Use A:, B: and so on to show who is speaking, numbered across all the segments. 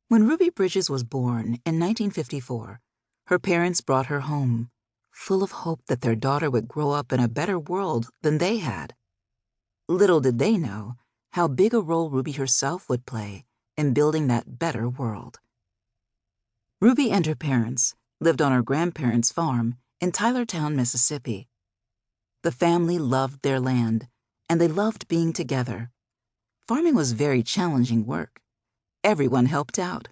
A: When Ruby Bridges was born in 1954, her parents brought her home, full of hope that their daughter would grow up in a better world than they had. Little did they know how big a role Ruby herself would play in building that better world. Ruby and her parents lived on her grandparents' farm in Tylertown, Mississippi. The family loved their land, and they loved being together. Farming was very challenging work. Everyone helped out,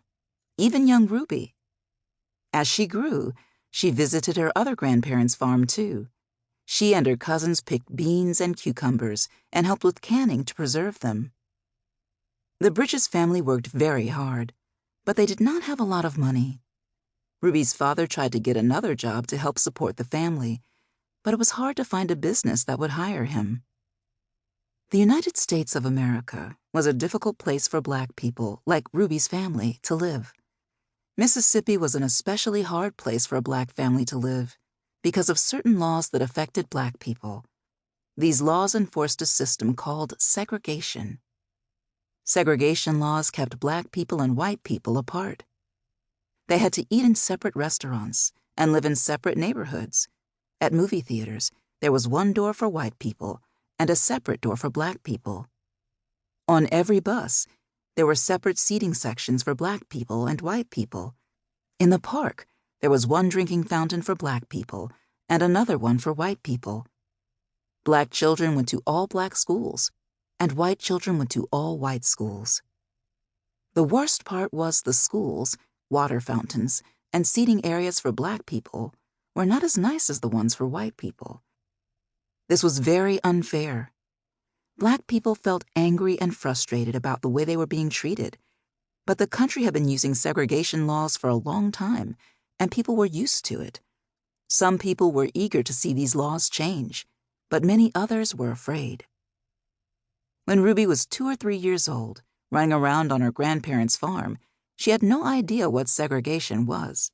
A: even young Ruby. As she grew, she visited her other grandparents' farm too. She and her cousins picked beans and cucumbers and helped with canning to preserve them. The Bridges family worked very hard, but they did not have a lot of money. Ruby's father tried to get another job to help support the family, but it was hard to find a business that would hire him. The United States of America was a difficult place for Black people, like Ruby's family, to live. Mississippi was an especially hard place for a Black family to live because of certain laws that affected Black people. These laws enforced a system called segregation. Segregation laws kept Black people and white people apart. They had to eat in separate restaurants and live in separate neighborhoods. At movie theaters, there was one door for white people and a separate door for Black people. On every bus, there were separate seating sections for Black people and white people. In the park, there was one drinking fountain for Black people and another one for white people. Black children went to all Black schools, and white children went to all white schools. The worst part was the schools, water fountains, and seating areas for Black people were not as nice as the ones for white people. This was very unfair. Black people felt angry and frustrated about the way they were being treated, but the country had been using segregation laws for a long time, and people were used to it. Some people were eager to see these laws change, but many others were afraid. When Ruby was 2 or 3 years old, running around on her grandparents' farm, she had no idea what segregation was.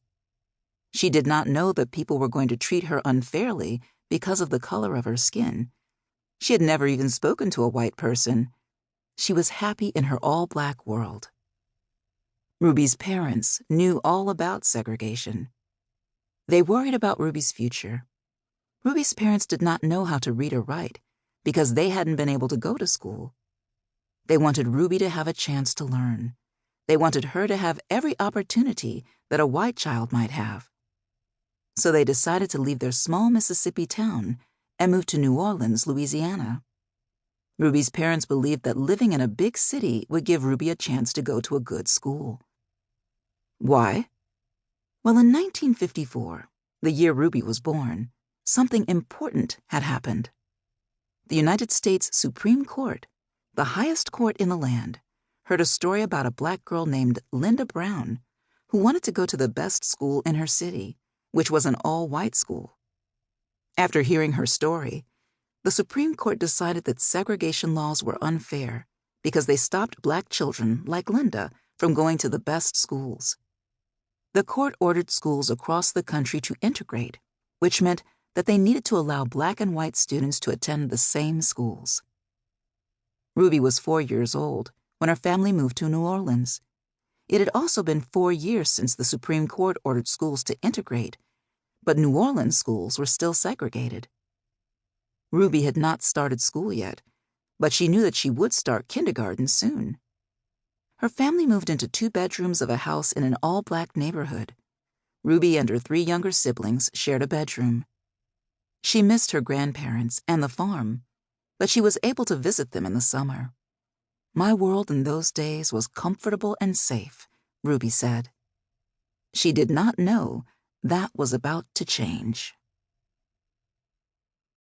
A: She did not know that people were going to treat her unfairly because of the color of her skin. She had never even spoken to a white person. She was happy in her all-Black world. Ruby's parents knew all about segregation. They worried about Ruby's future. Ruby's parents did not know how to read or write because they hadn't been able to go to school. They wanted Ruby to have a chance to learn. They wanted her to have every opportunity that a white child might have. So they decided to leave their small Mississippi town and move to New Orleans, Louisiana. Ruby's parents believed that living in a big city would give Ruby a chance to go to a good school. Why? Well, in 1954, the year Ruby was born, something important had happened. The United States Supreme Court, the highest court in the land, heard a story about a Black girl named Linda Brown who wanted to go to the best school in her city, which was an all-white school. After hearing her story, the Supreme Court decided that segregation laws were unfair because they stopped Black children like Linda from going to the best schools. The court ordered schools across the country to integrate, which meant that they needed to allow Black and white students to attend the same schools. Ruby was 4 years old when her family moved to New Orleans. It had also been 4 years since the Supreme Court ordered schools to integrate, but New Orleans schools were still segregated. Ruby had not started school yet, but she knew that she would start kindergarten soon. Her family moved into 2 bedrooms of a house in an all-Black neighborhood. Ruby and her 3 younger siblings shared a bedroom. She missed her grandparents and the farm, but she was able to visit them in the summer. "My world in those days was comfortable and safe," Ruby said. She did not know that was about to change.